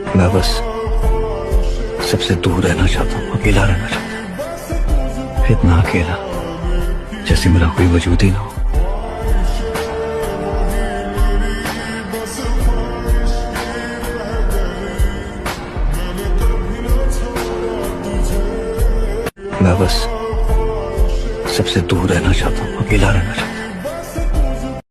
मैं बस सबसे दूर रहना चाहता हूँ, अकेला रहना चाहता हूँ, इतना अकेला जैसे मेरा कोई वजूद ही ना हो। मैं बस सबसे दूर रहना चाहता हूँ, अकेला रहना चाहता हूँ।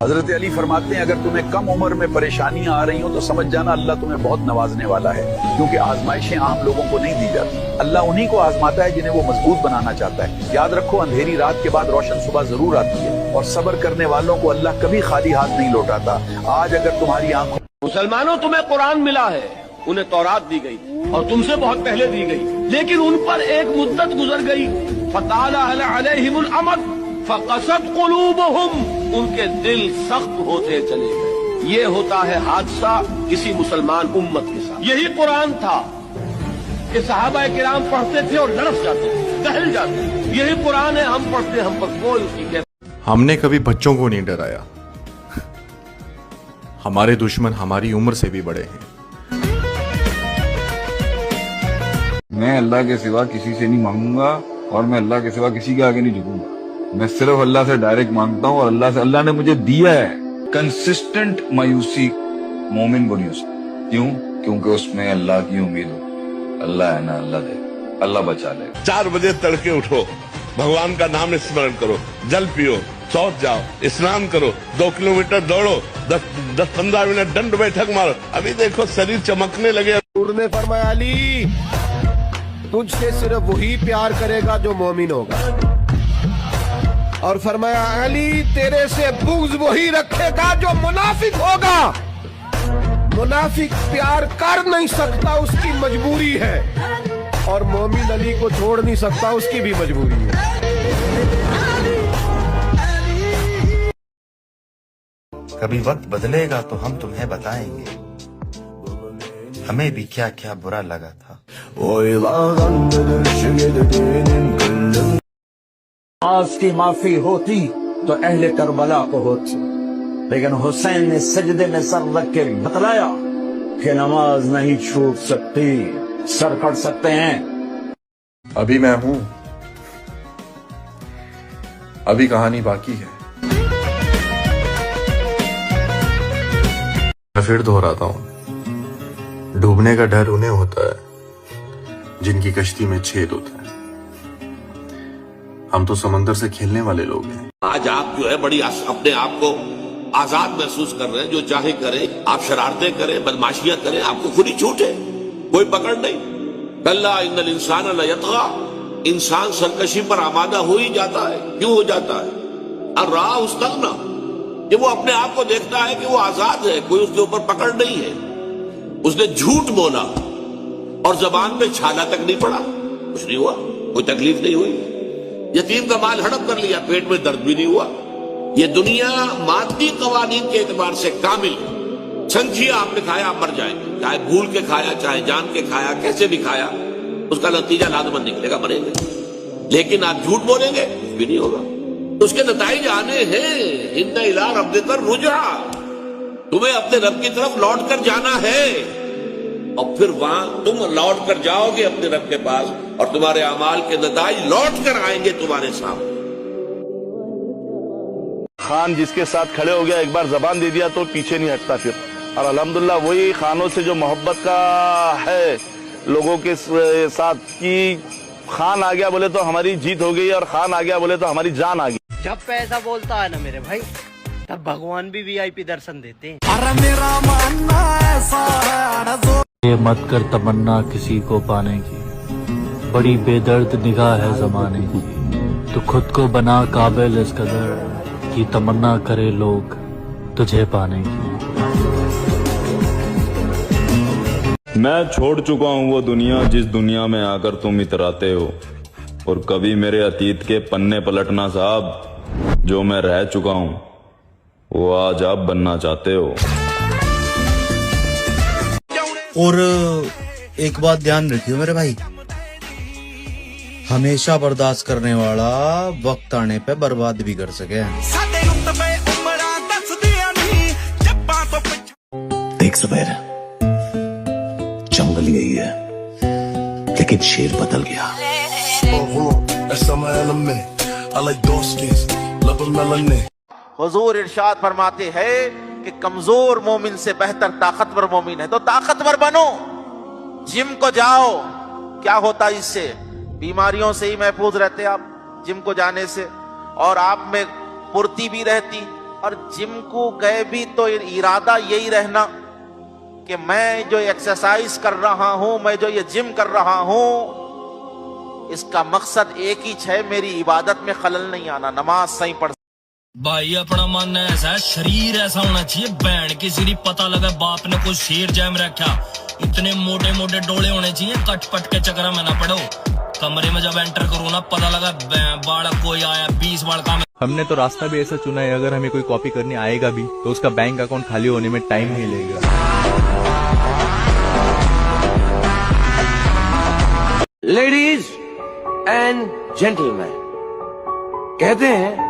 हजरत अली फरमाते हैं, अगर तुम्हें कम उम्र में परेशानियां आ रही हो तो समझ जाना अल्लाह तुम्हें बहुत नवाजने वाला है, क्योंकि आजमाइशें आम लोगों को नहीं दी जाती। अल्लाह उन्हीं को आजमाता है जिन्हें वो मजबूत बनाना चाहता है। याद रखो, अंधेरी रात के बाद रोशन सुबह जरूर आती है, और सब्र करने वालों को अल्लाह कभी खाली हाथ नहीं लौटाता। आज अगर तुम्हारी आंखों मुसलमानों, तुम्हें कुरान मिला है, उन्हें तौरात दी गई और तुमसे बहुत पहले दी गई, लेकिन उन पर एक मुद्दत गुजर गई। फताला अलैहिमुल अमद फक़सत क़ुलूबुहुम, उनके दिल सख्त होते चले गए। ये होता है हादसा किसी मुसलमान उम्मत के साथ। यही कुरान था कि सहाबा किराम पढ़ते थे और लड़स जाते थे, दहल जाते थे। यही कुरान है, हम पढ़ते, हम पर कोई उसकी। हमने कभी बच्चों को नहीं डराया। हमारे दुश्मन हमारी उम्र से भी बड़े हैं। मैं अल्लाह के सिवा किसी से नहीं मांगूंगा और मैं अल्लाह के सिवा किसी के आगे नहीं झुकूंगा। मैं सिर्फ अल्लाह से डायरेक्ट मांगता हूँ, और अल्लाह से, अल्लाह ने मुझे दिया है। कंसिस्टेंट मायूसी मोमिन को नहीं हो सकती। क्यों? क्योंकि उसमें अल्लाह की उम्मीद हो। अल्लाह है ना, अल्लाह दे, अल्लाह बचा ले। 4 बजे तड़के उठो, भगवान का नाम स्मरण करो, जल पियो, शौच जाओ, स्नान करो, 2 किलोमीटर दौड़ो, 10-15 मिनट दंड बैठक मारो। अभी देखो शरीर चमकने लगे। हुजूर ने फरमाया, अली तुझसे सिर्फ वही प्यार करेगा जो मोमिन होगा, और फरमाया, अली तेरे से बुग़्ज़ वही रखेगा जो मुनाफिक होगा। मुनाफिक प्यार कर नहीं सकता, उसकी मजबूरी है, और मोमिन अली को छोड़ नहीं सकता, उसकी भी मजबूरी है। कभी वक्त बदलेगा तो हम तुम्हें बताएंगे हमें भी क्या क्या बुरा लगा था। आज की माफी होती तो अहले करबला को होती, लेकिन हुसैन ने सजदे में सर रख के बतलाया कि नमाज नहीं छूट सकती, सर कट सकते हैं। अभी मैं हूं, अभी कहानी बाकी है। मैं फिर दोहराता हूं, डूबने का डर उन्हें होता है जिनकी कश्ती में छेद होता है। हम तो समंदर से खेलने वाले लोग हैं। आज आप जो है बड़ी अपने आप को आजाद महसूस कर रहे हैं, जो चाहे करें, आप शरारतें करें, बदमाशियां करें, आपको खुली छूट है, कोई पकड़ नहीं। कल्ला इन्नल इंसान लयतगा, इंसान सरकशी पर आमादा हो ही जाता है। क्यों हो जाता है? अर्रा उस्तगना, कि वो अपने आप को देखता है कि वो आजाद है, कोई उसके ऊपर पकड़ नहीं है। उसने झूठ बोला और जबान पे छाला तक नहीं पड़ा, कुछ नहीं हुआ, कोई तकलीफ नहीं हुई। यतीम का माल हड़प कर लिया, पेट में दर्द भी नहीं हुआ। ये दुनिया मादी कवानीन के एतबार से कामिल। संखिया आपने खाया, आप मर जाएंगे, चाहे भूल के खाया, चाहे जान के खाया, कैसे भी खाया, उसका नतीजा लाजमन निकलेगा, मरेंगे। लेकिन आप झूठ बोलेंगे, कुछ भी नहीं होगा। उसके नतीजे आने हैं। इन्ना इला रब्बिकर रुजा, तुम्हें अपने रब की तरफ लौट कर जाना है, और फिर वहां तुम लौट कर जाओगे अपने रब के पास, और तुम्हारे अमाल के नतीजे लौट कर आएंगे तुम्हारे सामने। खान जिसके साथ खड़े हो गया, एक बार जबान दे दिया तो पीछे नहीं हटता फिर। और अल्हम्दुलिल्लाह वही खानों से जो मोहब्बत का है लोगों के साथ, कि खान आ गया बोले तो हमारी जीत हो गई, और खान आ गया बोले तो हमारी जान आ गई। जब पैसा बोलता है ना मेरे भाई, तब भगवान भी वीआईपी दर्शन देते हैं। अरे मेरा मानना ऐसा है, ये मत कर तमन्ना किसी को पाने की, बड़ी बेदर्द निगाह है जमाने की। तो खुद को बना काबिल इस कदर कि तमन्ना करे लोग तुझे पाने की। मैं छोड़ चुका हूँ वो दुनिया जिस दुनिया में आकर तुम इतराते हो, और कभी मेरे अतीत के पन्ने पलटना साहब, जो मैं रह चुका हूँ वो आज आप बनना चाहते हो। और एक बात ध्यान रखियो मेरे भाई, हमेशा बर्दाश्त करने वाला वक्त आने पे बर्बाद भी कर सके। एक सवेर जंगल यही है, लेकिन शेर बदल गया। हुजूर इरशाद फरमाते हैं कि कमजोर मोमिन से बेहतर ताकतवर मोमिन है, तो ताकतवर बनो, जिम को जाओ। क्या होता है इससे? बीमारियों से ही महफूज रहते आप जिम को जाने से, और आप में फुर्ती भी रहती। और जिम को गए भी तो इरादा यही रहना कि मैं जो एक्सरसाइज कर रहा हूं, मैं जो ये जिम कर रहा हूं, इसका मकसद एक ही है, मेरी इबादत में खलल नहीं आना, नमाज सही पढ़। भाई अपना मन ऐसा है, शरीर ऐसा होना चाहिए, बैंड की सीरी पता लगा बाप ने कुछ शेर जैम रखा। इतने मोटे मोटे डोले होने चाहिए, कट पट के चक्कर में ना पड़ो। कमरे में जब एंटर करो ना, पता लगा बालक कोई आया 20 बालका में। हमने तो रास्ता भी ऐसा चुना है, अगर हमें कोई कॉपी करने आएगा भी तो उसका बैंक अकाउंट खाली होने में टाइम नहीं लगेगा। लेडीज एंड जेंटलमैन, कहते हैं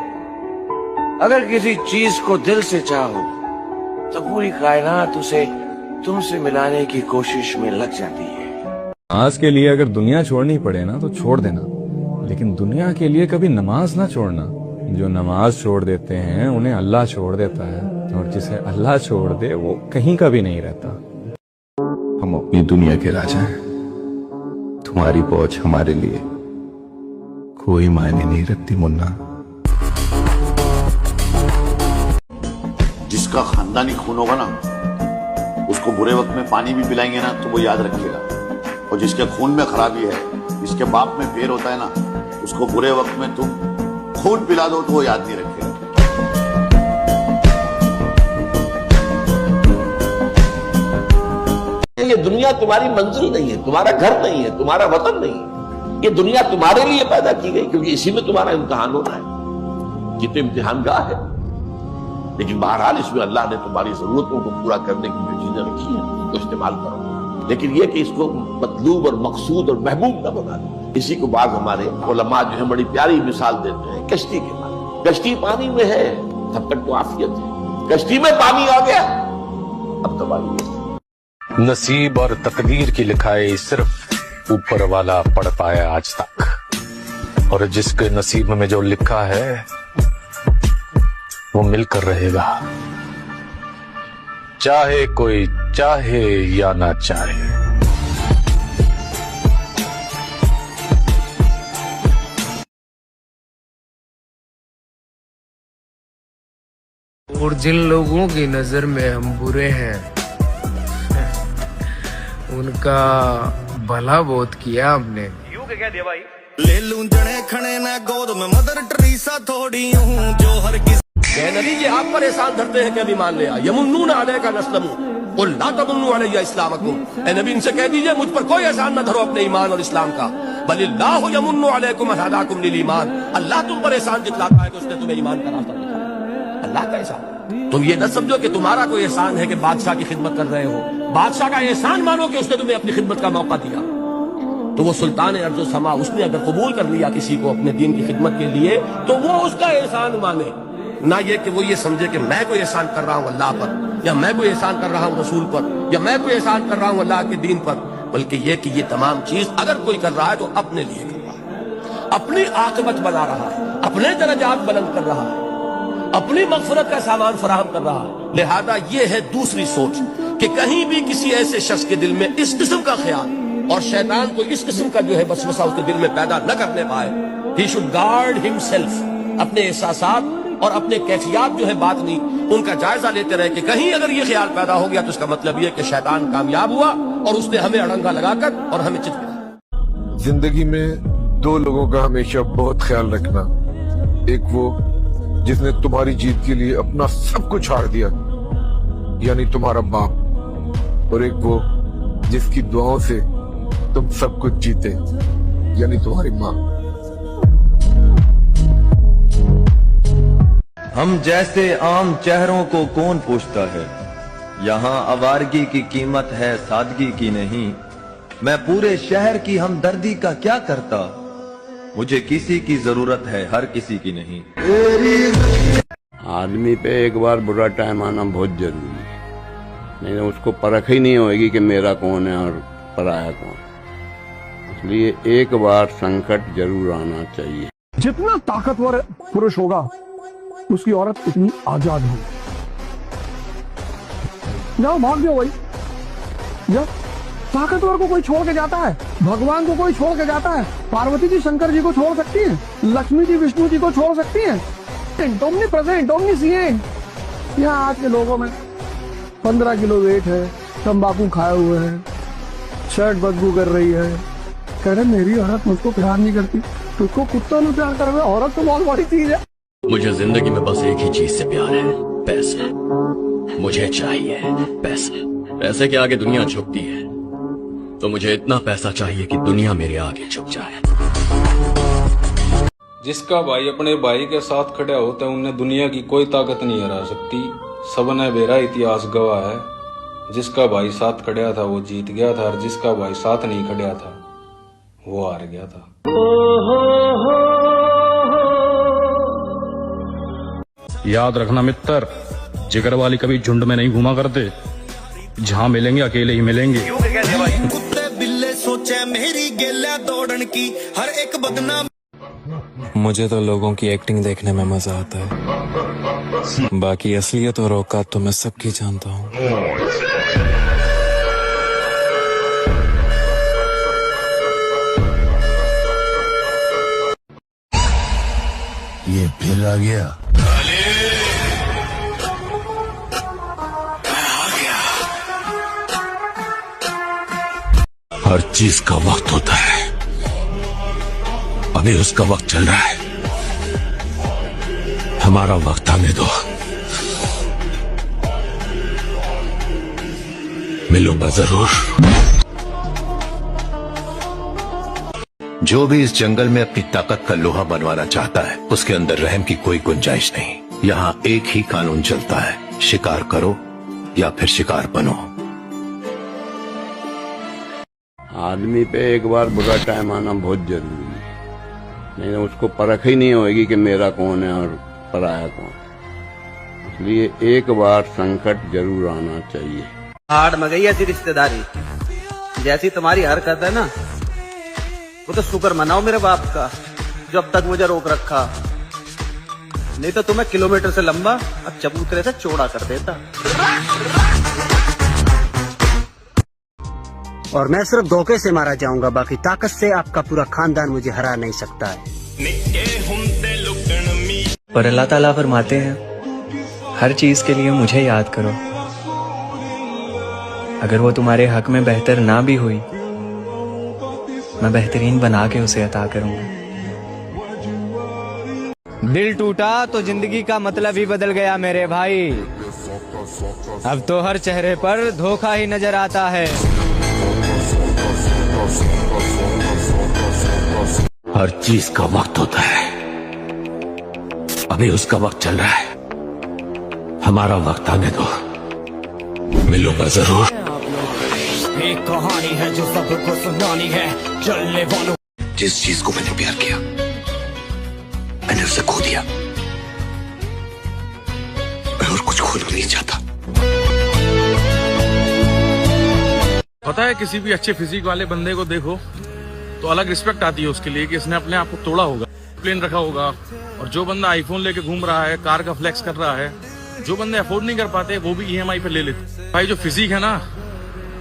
अगर किसी चीज को दिल से चाहो तो पूरी कायनात उसे तुमसे मिलाने की कोशिश में लग जाती है। आज के लिए अगर दुनिया छोड़नी पड़े ना तो छोड़ देना, लेकिन दुनिया के लिए कभी नमाज ना छोड़ना। जो नमाज छोड़ देते हैं उन्हें अल्लाह छोड़ देता है, और जिसे अल्लाह छोड़ दे वो कहीं का भी नहीं रहता। हम अपनी दुनिया के राजा हैं, तुम्हारी पहुंच हमारे लिए कोई मायने नहीं रखती मुन्ना। जिसका खानदानी खून होगा ना, उसको बुरे वक्त में पानी भी पिलाएंगे ना तो वो याद रखेगा, और जिसके खून में खराबी है, जिसके बाप में फेर होता है ना, उसको बुरे वक्त में तुम खून पिला दो तो वो याद नहीं रखेगा। ये दुनिया तुम्हारी मंजिल नहीं है, तुम्हारा घर नहीं है, तुम्हारा वतन नहीं है। ये दुनिया तुम्हारे लिए पैदा की गई, क्योंकि इसी में तुम्हारा इम्तिहान होना है। ये तो इम्तिहान गाह है, लेकिन बहरहाल इसमें अल्लाह ने तुम्हारी जरूरतों को पूरा करने की जो चीजें रखी है तो इस्तेमाल करो, लेकिन यह कि इसको मतलूब और मकसूद और महबूब न बना दो। इसी को बाद हमारे उलमा जो है बड़ी प्यारी मिसाल देते हैं कश्ती के बारे। कश्ती पानी में है, तब तक तो आफियत है, कश्ती में पानी आ गया, अब तबाही है। नसीब और तकदीर की लिखाई सिर्फ ऊपर वाला पढ़ पाया आज तक, और जिसके नसीब में जो लिखा है वो मिलकर रहेगा, चाहे कोई चाहे या ना चाहे। और जिन लोगों की नजर में हम बुरे हैं, उनका भला बहुत किया हमने। यूं के कह दिया भाई, ले लूं जने खने ना गोद में मदर टेरेसा थोड़ी हूँ, जो हर किसी नबी ये आप पर एहसान धरते हैं कि अभी मान लिया। यमुन्नून अलैका नस्लमू कुल ला तमुन्नू अलैया इस्लामकुम। ए नबी इनसे कह दीजिए मुझ पर कोई एहसान न धरो अपने ईमान और इस्लाम का, बलिल्लाहु यमुन्नु अलैकुम हदाकुम लिल ईमान। अल्लाह तुम पर एहसान जितलाता है कि उसने तुम्हें ईमान का रास्ता दिखाया। अल्लाह का एहसान। तुम ये न समझो कि तुम्हारा कोई एहसान है कि बादशाह की खिदमत कर रहे हो। बादशाह का एहसान मानो कि उसने तुम्हें अपनी खिदमत का मौका दिया। तो वो सुल्तान अर्ज़ व समा, उसने अगर कबूल कर लिया किसी को अपने दीन की खिदमत के लिए, तो वो उसका एहसान माने, ना ये कि वो ये समझे कि मैं कोई एहसान कर रहा हूं अल्लाह पर, या मैं कोई एहसान कर रहा हूं रसूल पर, या मैं कोई एहसान कर रहा हूं अल्लाह के दीन पर। बल्कि ये कि ये तमाम चीज अगर कोई कर रहा है तो अपने लिए कर रहा है, अपनी आकबत बना रहा है, अपने दर्जात बुलंद कर रहा है, अपनी मग़फ़िरत का सामान फराहम कर रहा है। लिहाजा ये है दूसरी सोच कि कहीं भी किसी ऐसे शख्स के दिल में इस किस्म का ख्याल और शैतान को इस किस्म का जो है वसवसा उसके दिल में पैदा न करने पाए। ही शुड गार्ड हिमसेल्फ, अपने एहसासात और अपने कैफियत जो है बात नहीं, उनका जायजा लेते रहे कि कहीं अगर ये ख्याल पैदा हो गया तो इसका मतलब ये कि शैतान कामयाब हुआ और उसने हमें अड़ंगा लगाकर और हमें चित। जिंदगी में दो लोगों का हमेशा बहुत ख्याल रखना, एक वो जिसने तुम्हारी जीत के लिए अपना सब कुछ हार दिया, यानी तुम्हारा बाप, और एक वो जिसकी दुआओं से तुम सब कुछ जीते, यानी तुम्हारी माँ। हम जैसे आम चेहरों को कौन पूछता है, यहाँ आवारगी की कीमत है सादगी की नहीं। मैं पूरे शहर की हमदर्दी का क्या करता, मुझे किसी की जरूरत है हर किसी की नहीं। आदमी पे एक बार बुरा टाइम आना बहुत जरूरी है, नहीं तो उसको परख ही नहीं होगी कि मेरा कौन है और पराया कौन। इसलिए एक बार संकट जरूर आना चाहिए। जितना ताकतवर पुरुष होगा उसकी औरत उतनी आजाद होगी। जाओ भाग जाओ भाई, जाओ। ताकतवर को कोई छोड़ के जाता है, भगवान को कोई छोड़ के जाता है। पार्वती जी शंकर जी को छोड़ सकती है, लक्ष्मी जी विष्णु जी को छोड़ सकती है। Omnipresent, omniscient. यहाँ आज के लोगों में 15 किलो वेट है, तंबाकू खाए हुए हैं, शर्ट बदबू कर रही है, कह रहे मेरी औरत मुझको प्यार नहीं करती। तुझको कुत्ता नहीं प्यार कर रहे, औरत तो बहुत बड़ी चीज है। मुझे जिंदगी में बस एक ही चीज से प्यार है, पैसा। मुझे चाहिए पैसा। पैसे के आगे दुनिया झुकती है, तो मुझे इतना पैसा चाहिए कि दुनिया मेरे आगे झुक जाए। जिसका भाई अपने भाई के साथ खड़ा होता है उन्हें दुनिया की कोई ताकत नहीं हरा सकती। सबने मेरा इतिहास गवाह है। जिसका भाई साथ खड़ा था वो जीत गया था, और जिसका भाई साथ नहीं खड़ा था वो हार गया था। याद रखना मित्र, जिगर वाली कभी झुंड में नहीं घूमा करते। जहाँ मिलेंगे अकेले ही मिलेंगे। कुत्ते बिल्ले सोचे मेरी गेला दौड़न की हर एक बदनाम। मुझे तो लोगों की एक्टिंग देखने में मजा आता है, बाकी असलियत और औकात तो मैं सबकी जानता हूँ। ये फिर आ गया। हर चीज का वक्त होता है, अभी उसका वक्त चल रहा है। हमारा वक्त आने दो, मिलूंगा जरूर। जो भी इस जंगल में अपनी ताकत का लोहा बनवाना चाहता है उसके अंदर रहम की कोई गुंजाइश नहीं। यहाँ एक ही कानून चलता है, शिकार करो या फिर शिकार बनो। आदमी पे एक बार बुरा टाइम आना बहुत जरूरी है, नहीं तो उसको परख ही नहीं होगी कि मेरा कौन है और पराया कौन। इसलिए एक बार संकट जरूर आना चाहिए। हाड़ में गई ऐसी रिश्तेदारी, जैसी तुम्हारी हरकत है ना, वो तो शुक्र मनाओ मेरे बाप का जो अब तक मुझे रोक रखा, नहीं तो तुम्हें किलोमीटर से लंबा अब चबूतरे से चौड़ा कर देता। और मैं सिर्फ धोखे से मारा जाऊंगा, बाकी ताकत से आपका पूरा खानदान मुझे हरा नहीं सकता है। पर अल्लाह ताला फरमाते हैं हर चीज के लिए मुझे याद करो, अगर वो तुम्हारे हक में बेहतर ना भी हुई मैं बेहतरीन बना के उसे अता करूंगा। दिल टूटा तो जिंदगी का मतलब ही बदल गया मेरे भाई। अब तो हर चेहरे पर धोखा ही नजर आता है। हर चीज का वक्त होता है, अभी उसका वक्त चल रहा है। हमारा वक्त आने दो, मिलूंगा जरूर। एक कहानी है जो सबको सुनानी है, चलने वालों। जिस चीज को मैंने प्यार किया मैंने उसे खो दिया। मैं और कुछ खोना नहीं चाहता। पता है, किसी भी अच्छे फिजिक वाले बंदे को देखो तो अलग रिस्पेक्ट आती है उसके लिए कि इसने अपने आप को तोड़ा होगा, प्लेन रखा होगा। और जो बंदा आईफोन लेके घूम रहा है, कार का फ्लेक्स कर रहा है, जो बंदे अफोर्ड नहीं कर पाते वो भी ईएमआई पे ले लेते। भाई जो फिजिक है ना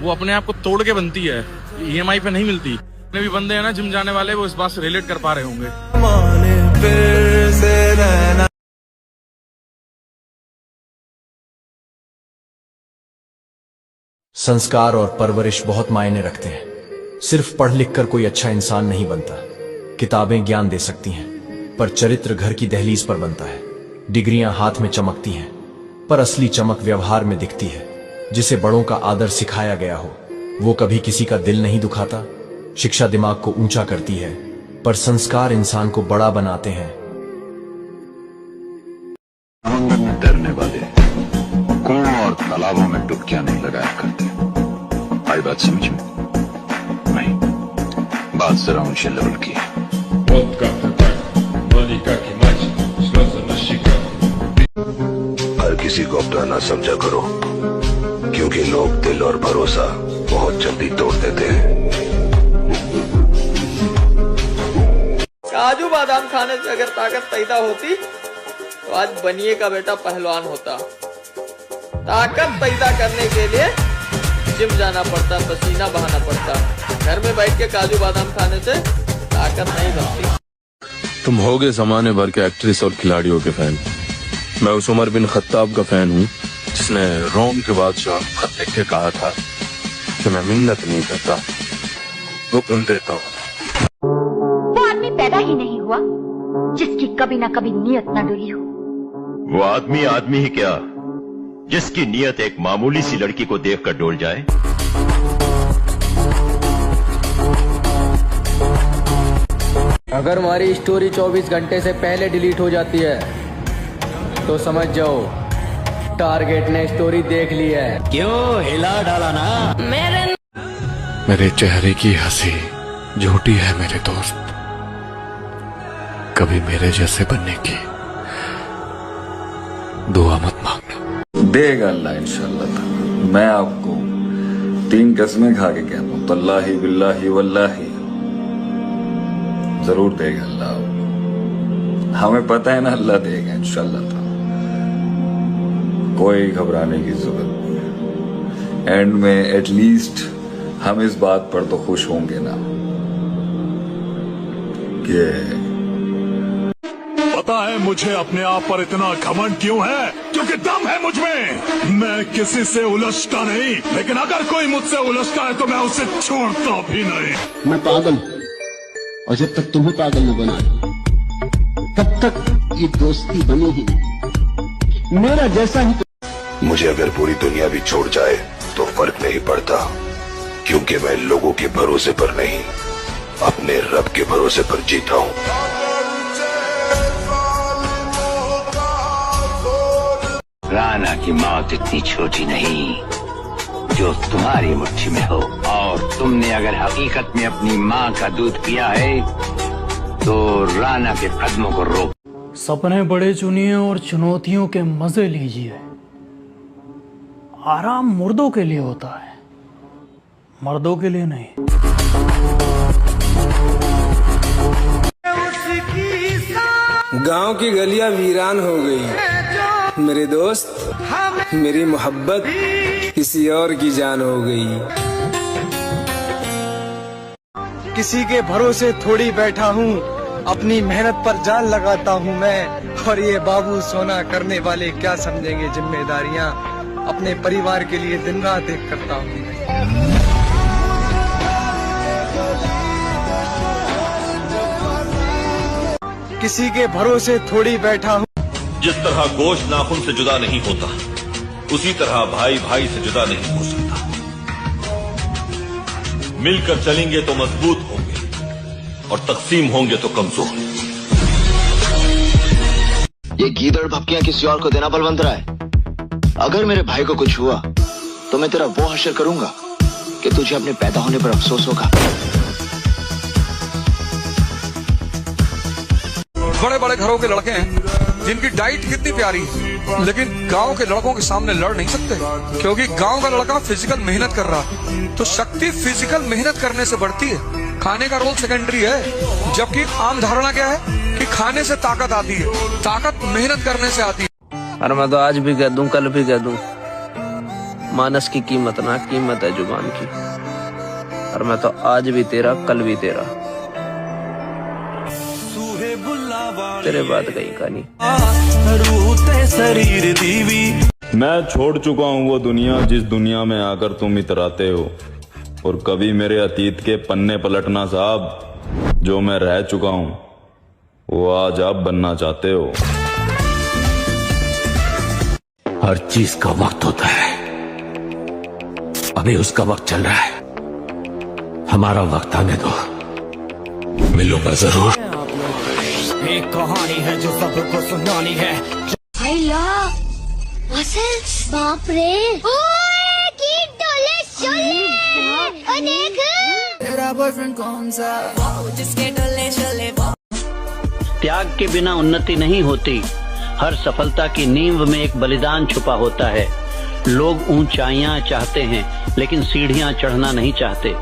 वो अपने आप को तोड़ के बनती है, ईएमआई पे नहीं मिलती। जितने भी बंदे हैं ना जिम जाने वाले, वो इस बात से रिलेट कर पा रहे होंगे। संस्कार और परवरिश बहुत मायने रखते हैं। सिर्फ पढ़ लिख कर कोई अच्छा इंसान नहीं बनता। किताबें ज्ञान दे सकती हैं, पर चरित्र घर की दहलीज पर बनता है। डिग्रियां हाथ में चमकती हैं, पर असली चमक व्यवहार में दिखती है। जिसे बड़ों का आदर सिखाया गया हो वो कभी किसी का दिल नहीं दुखाता। शिक्षा दिमाग को ऊंचा करती है, पर संस्कार इंसान को बड़ा बनाते हैं। समंदर में तैरने वाले कुओं और तालाबों में डुबकियां नहीं लगाया करते। आई बात समझ में? नहीं, बात जरा ऊंचे लेवल की है। हर किसी को अपना ना समझा करो, क्योंकि लोग दिल और भरोसा बहुत जल्दी तोड़ देते हैं। काजू बादाम खाने से अगर ताकत पैदा होती तो आज बनिए का बेटा पहलवान होता। ताकत पैदा करने के लिए जिम जाना पड़ता, पसीना बहाना पड़ता। घर में बैठ के काजू बादाम खाने से ताकत नहीं बनती। तुम होगे जमाने भर के एक्ट्रेस और खिलाड़ियों के फैन, मैं उस उमर बिन खत्ताब का फैन हूँ जिसने रोम के बादशाह खत लिख के कहा था कि मैं मिन्नत नहीं करता, हुक्म देता हूँ। वो आदमी पैदा ही नहीं हुआ जिसकी कभी ना कभी नीयत न डुली हो। वो आदमी आदमी ही क्या जिसकी नीयत एक मामूली सी लड़की को देखकर डोल जाए। अगर हमारी स्टोरी 24 घंटे से पहले डिलीट हो जाती है तो समझ जाओ टारगेट ने स्टोरी देख ली है। क्यों हिला डाला ना मेरे चेहरे की हंसी झूठी है मेरे दोस्त, कभी मेरे जैसे बनने की दुआ मत मांगना। देगा अल्लाह इंशाल्लाह। मैं आपको 3 कसमें खा के कहता हूँ, तल्लाही बिल्लाही वल्लाही, जरूर देगा अल्लाह। हमें पता है ना अल्लाह देगा इंशाल्लाह। कोई घबराने की जरूरत नहीं। एंड में एटलीस्ट हम इस बात पर तो खुश होंगे ना कि पता है मुझे अपने आप पर इतना घमंड क्यों है, क्योंकि दम है मुझ में। मैं किसी से उलझता नहीं, लेकिन अगर कोई मुझसे उलझता है तो मैं उसे छोड़ता भी नहीं। मैं पागल हूँ और जब तक तुम्हें पागल न बना तब तक ये दोस्ती बनी ही नहीं। मेरा जैसा ही मुझे अगर पूरी दुनिया भी छोड़ जाए तो फर्क नहीं पड़ता, क्योंकि मैं लोगों के भरोसे पर नहीं, अपने रब के भरोसे पर जीता हूँ। राना की मौत इतनी छोटी नहीं जो तुम्हारी मुट्ठी में हो, और तुमने अगर हकीकत में अपनी माँ का दूध पिया है तो राना के कदमों को रोक। सपने बड़े चुनिए और चुनौतियों के मजे लीजिए। आराम मुर्दों के लिए होता है, मर्दों के लिए नहीं। गांव की गलियां वीरान हो गई मेरे दोस्त, मेरी मोहब्बत किसी और की जान हो गई। किसी के भरोसे थोड़ी बैठा हूँ, अपनी मेहनत पर जान लगाता हूँ मैं, और ये बाबू सोना करने वाले क्या समझेंगे जिम्मेदारियाँ, अपने परिवार के लिए दिन रात एक करता हूँ। किसी के भरोसे थोड़ी बैठा हूँ। जिस तरह गोश्त नाखून से जुदा नहीं होता, उसी तरह भाई भाई से जुदा नहीं हो सकता। मिलकर चलेंगे तो मजबूत होंगे और तकसीम होंगे तो कमजोर। ये गीदड़ भपकियां किसी और को देना बलवंत रहा है। अगर मेरे भाई को कुछ हुआ तो मैं तेरा वो हश्र करूंगा कि तुझे अपने पैदा होने पर अफसोस होगा। बड़े बड़े घरों के लड़के हैं जिनकी डाइट कितनी प्यारी है, लेकिन गांव के लड़कों के सामने लड़ नहीं सकते, क्योंकि गांव का लड़का फिजिकल मेहनत कर रहा है। तो शक्ति फिजिकल मेहनत करने से बढ़ती है, खाने का रोल सेकेंडरी है। जबकि आम धारणा क्या है कि खाने से ताकत आती है, ताकत मेहनत करने से आती है। और मैं तो आज भी कह दूं, कल भी कह दूं, मानस की कीमत ना कीमत है जुबान की। और मैं तो आज भी तेरा, कल भी तेरा, तेरे बाद गई कहानी। मैं छोड़ चुका हूँ वो दुनिया जिस दुनिया में आकर तुम इतराते हो, और कभी मेरे अतीत के पन्ने पलटना साहब। जो मैं रह चुका हूँ वो आज आप बनना चाहते हो। हर चीज का वक्त होता है, अभी उसका वक्त चल रहा है, हमारा वक्त आने दो, मिलूंगा जरूर। एक कहानी है जो सबको सुनानी है। बाप रे, ओए की डोले शोले, देख तेरा बॉयफ्रेंड कौन सा, जिसके डोले शोले। त्याग के बिना उन्नति नहीं होती, हर सफलता की नींव में एक बलिदान छुपा होता है। लोग ऊंचाइयां चाहते हैं लेकिन सीढ़ियां चढ़ना नहीं चाहते।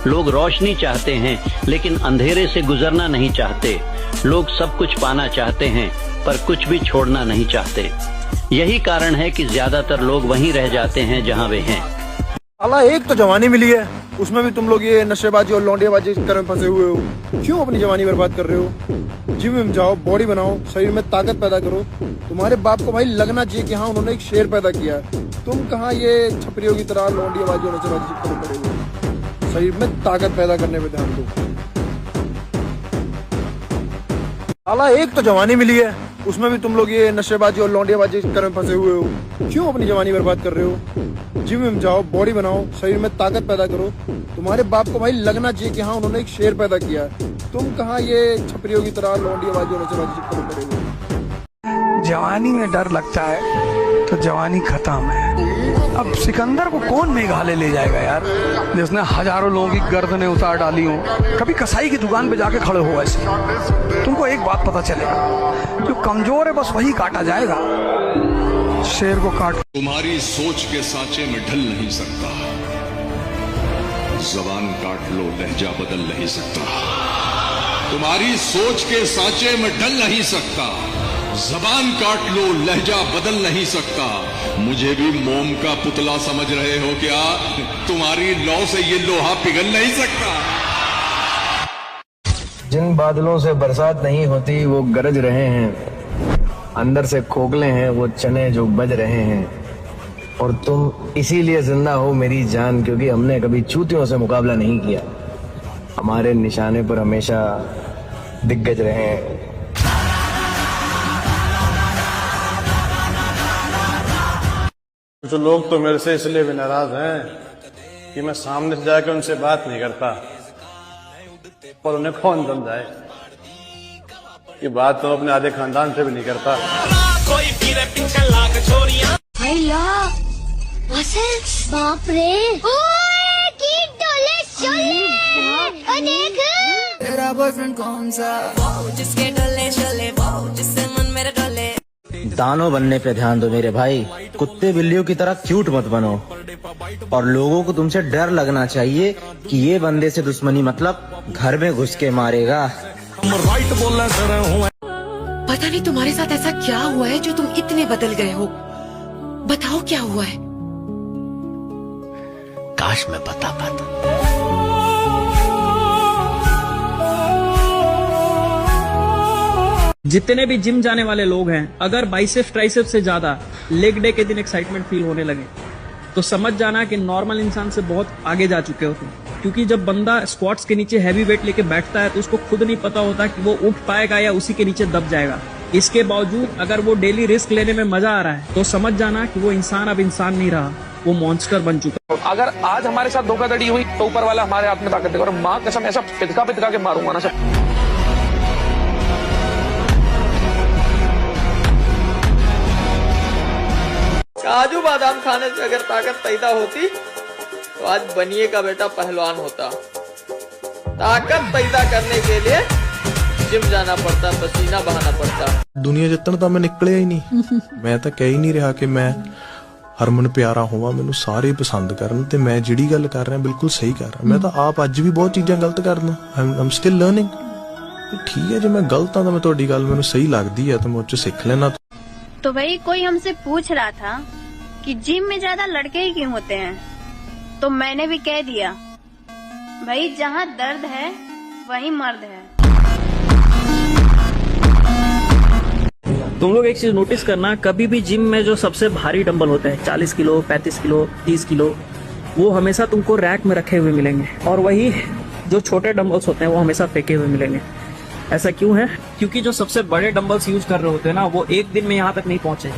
लोग रोशनी चाहते हैं लेकिन अंधेरे से गुजरना नहीं चाहते। लोग सब कुछ पाना चाहते हैं पर कुछ भी छोड़ना नहीं चाहते। यही कारण है कि ज्यादातर लोग वहीं रह जाते हैं जहां वे हैं। अल्लाह एक तो जवानी मिली है, उसमें भी तुम लोग ये नशेबाजी और लौंडियाबाजी के में फंसे हुए हो। क्यों अपनी जवानी बर्बाद कर रहे हो? जिम में जाओ, बॉडी बनाओ, शरीर में ताकत पैदा करो। तुम्हारे बाप को भाई लगना चाहिए कि हाँ उन्होंने एक शेर पैदा किया है। तुम कहाँ ये छपरियों की तरह लौंडियाबाजी और नशेबाजी करे पड़े हो। शरीर में ताकत पैदा करने पे ध्यान दो। अल्लाह एक तो जवानी मिली है, उसमें भी तुम लोग ये नशेबाजी और लौंडियाबाजी के में फंसे हुए हो। क्यों अपनी जवानी बर्बाद कर रहे हो? जिम में जाओ, बॉडी बनाओ, शरीर में ताकत पैदा करो। तुम्हारे बाप को भाई लगना चाहिए कि हाँ उन्होंने एक शेर पैदा किया है। तुम कहाँ ये छपरियों की तरह लौंडियाबाजी और नशेबाजी करे पड़े हो। जवानी में डर लगता है तो जवानी खत्म है। अब सिकंदर को कौन मेघालय ले जाएगा यार, जिसने हजारों लोगों की गर्दनें उतार डाली हो। कभी कसाई की दुकान पे जाके खड़े हो ऐसे, तुमको एक बात पता चलेगा, जो कमजोर है बस वही काटा जाएगा। शेर को काट। तुम्हारी सोच के सांचे में ढल नहीं सकता। जबान काट लो, लहजा बदल नहीं सकता। तुम्हारी सोच के सांचे में ढल नहीं सकता। जबान काट लो, लहजा बदल नहीं सकता। मुझे भी मोम का पुतला समझ रहे हो क्या? तुम्हारी लौ से ये लोहा पिघल नहीं सकता। जिन बादलों से बरसात नहीं होती वो गरज रहे हैं। अंदर से खोखले हैं वो चने जो बज रहे हैं। और तुम इसीलिए जिंदा हो मेरी जान, क्योंकि हमने कभी चूतियों से मुकाबला नहीं किया। हमारे निशाने पर हमेशा दिग्गज रहे हैं। जो लोग तो मेरे से इसलिए भी नाराज हैं कि मैं सामने से जाकर उनसे बात नहीं करता, और उन्हें कौन समझाए कि बात तो अपने आधे खानदान से भी नहीं करता। बाप रे, तेरा बॉयफ्रेंड कौन सा, जिसके डोले शोले, जिससे मन मेरे डोले। दानव बनने पे ध्यान दो मेरे भाई, कुत्ते बिल्लियों की तरह क्यूट मत बनो। और लोगों को तुमसे डर लगना चाहिए कि ये बंदे से दुश्मनी मतलब घर में घुस के मारेगा। पता नहीं तुम्हारे साथ ऐसा क्या हुआ है जो तुम इतने बदल गए हो। बताओ क्या हुआ है। काश मैं बता पाता। जितने भी जिम जाने वाले लोग हैं, अगर बाइसेप्स ट्राइसेप्स से ज्यादा लेग डे के दिन एक्साइटमेंट फील होने लगे तो समझ जाना कि नॉर्मल इंसान से बहुत आगे जा चुके हो तुम। क्योंकि जब बंदा स्क्वाट्स के नीचे हैवी वेट लेके बैठता है तो उसको खुद नहीं पता होता कि वो उठ पाएगा या उसी के नीचे दब जाएगा। इसके बावजूद अगर वो डेली रिस्क लेने में मजा आ रहा है तो समझ जाना कि वो इंसान अब इंसान नहीं रहा, वो मॉन्स्टर बन चुका। अगर आज हमारे साथ धोखाधड़ी हुई तो ऊपर वाला हमारे हाथ में ताकत देगा, और माँ कसम ऐसा पिटका के मारूंगा ना सब। काजू बादाम खाने से अगर ताकत पैदा होती तो आज बनिए का बेटा पहलवान होता। ताकत पैदा करने के लिए जिम जाना पड़ता, पसीना बहाना पड़ता। दुनिया जितन ਤਾਂ मैं निकलिया ही नहीं। मैं तो कह ही नहीं रहा कि मैं हरमन प्यारा होवां, मैनू सारे पसंद करन ते मैं जिहड़ी गल कर रहा बिल्कुल सही कर रहा। मैं तो आप अज भी बहुत चीज़ां गलत करना। I am still learning. ठीक है, जो मैं गलत हाँ तो मैं तुहाडी गल मैनू सही लगदी है तो मैं उस सीख लेना। तो भाई कोई हमसे पूछ रहा था कि जिम में ज्यादा लड़के ही क्यों होते हैं, तो मैंने भी कह दिया भाई जहाँ दर्द है वहीं मर्द है। तुम लोग एक चीज नोटिस करना, कभी भी जिम में जो सबसे भारी डंबल होते हैं 40 किलो, 35 किलो, 30 किलो, वो हमेशा तुमको रैक में रखे हुए मिलेंगे, और वही जो छोटे डंबल्स होते हैं वो हमेशा फेंके हुए मिलेंगे। ऐसा क्यों है? क्योंकि जो सबसे बड़े डंबल्स यूज कर रहे होते हैं ना, वो एक दिन में यहाँ तक नहीं पहुंचे।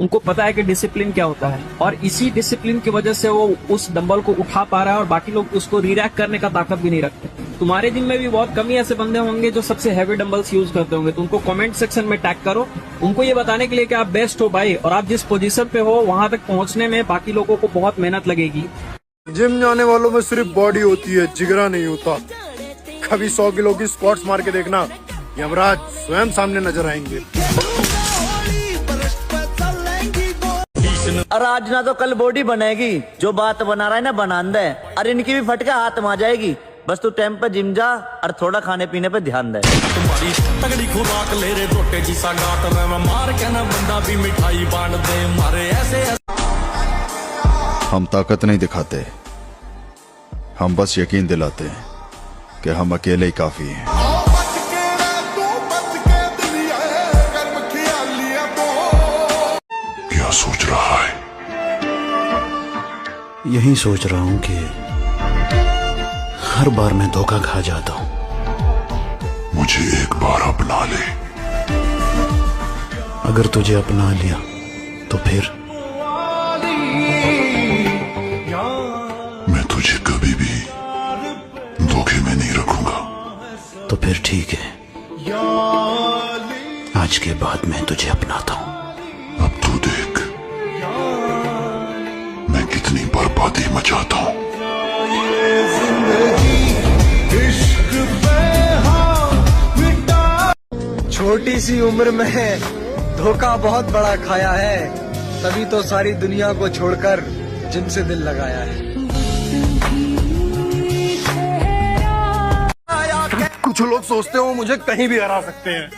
उनको पता है कि डिसिप्लिन क्या होता है, और इसी डिसिप्लिन की वजह से वो उस डंबल को उठा पा रहा है, और बाकी लोग उसको रीरैक करने का ताकत भी नहीं रखते। तुम्हारे जिम में भी बहुत कम ही ऐसे बंदे होंगे जो सबसे हैवी डंबल्स यूज करते होंगे, तो उनको कमेंट सेक्शन में टैग करो, उनको ये बताने के लिए कि आप बेस्ट हो भाई, और आप जिस पोजीशन पे हो वहां तक पहुंचने में बाकी लोगों को बहुत मेहनत लगेगी। जिम जाने वालों में सिर्फ बॉडी होती है, जिगरा नहीं होता। कभी 100 किलो की स्क्वाट्स मार के देखना, यमराज स्वयं सामने नजर आएंगे। और आज ना तो कल बॉडी बनेगी, जो बात बना रहा है ना बनांदा है, और इनकी भी फटके हाथ में आ जाएगी। बस तू टाइम पे जिम जा और थोड़ा खाने पीने पे ध्यान दे। तुम्हारी तगड़ी खुराक ले रे रोटे जी सा गाट में मैं मार के ना बंदा भी मिठाई बांट दे मारे ऐसे। हम ताकत नहीं दिखाते, हम बस यकीन दिलाते हैं कि हम अकेले ही काफी हैं। क्या सोच रहा है? यही सोच रहा हूं कि हर बार मैं धोखा खा जाता हूं। मुझे एक बार अपना ले। अगर तुझे अपना लिया तो फिर मैं तुझे कभी भी धोखे में नहीं रखूंगा। तो फिर ठीक है, आज के बाद मैं तुझे अपनाता हूं। अब तू देख मैं कितनी बर्बादी मचाता हूं। छोटी सी उम्र में धोखा बहुत बड़ा खाया है, तभी तो सारी दुनिया को छोड़कर जिम से दिल लगाया है। कुछ लोग सोचते हो मुझे कहीं भी हरा सकते हैं।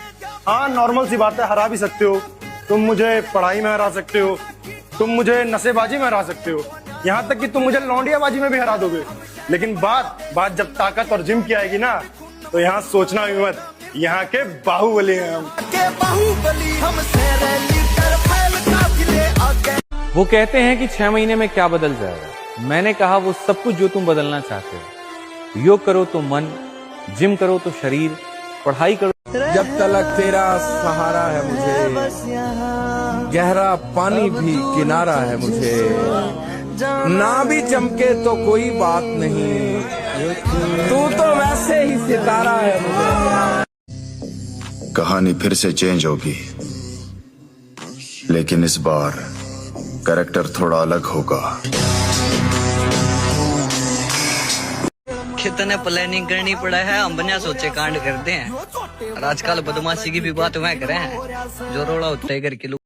हाँ, नॉर्मल सी बात है, हरा भी सकते हो। तुम मुझे पढ़ाई में हरा सकते हो, तुम मुझे नशेबाजी में हरा सकते हो, यहाँ तक कि तुम मुझे लौंडियाबाजी में भी हरा दोगे। लेकिन बात जब ताकत और जिम की आएगी ना, तो यहाँ सोचना भी मत, यहाँ के बाहुबली हैं हम। वो कहते हैं कि 6 महीने में क्या बदल जाएगा। मैंने कहा वो सब कुछ जो तुम बदलना चाहते हो। योग करो तो मन, जिम करो तो शरीर, पढ़ाई करो। जब तलक तेरा सहारा है मुझे, गहरा पानी भी किनारा है मुझे, ना भी चमके तो कोई बात नहीं, तू तो वैसे ही सितारा है मुझे। कहानी फिर से चेंज होगी, लेकिन इस बार कैरेक्टर थोड़ा अलग होगा। कितने प्लानिंग करनी पड़ा है, हम बिना सोचे कांड करते हैं। और आजकल बदमाशी की भी बात वह करे हैं जो रोड़ा उठते ही करके लोग।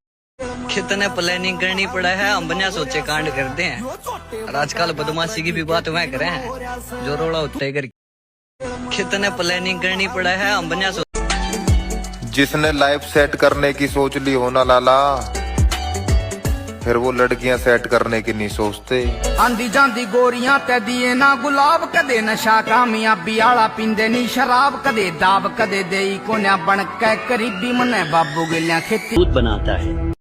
कितने प्लानिंग करनी पड़ा है, हम बिना सोचे कांड करते हैं। और आजकल बदमाशी की भी बात वह करे हैं जो रोड़ा उठते ही करके। कितने प्लानिंग करनी पड़ा है, हम बिना सोचे। जिसने लाइफ सेट करने की सोच ली हो ना लाला, फिर वो लड़कियां सेट करने की नहीं सोचते। आंदी जांदी गोरियां ते दिए ना गुलाब, कदे नशा कामयाबी आला पींदे नी शराब, कदे दाब कदे देई कोन्या बन के करीबी मने बाबू गिलियां खेती। दूध बनाता है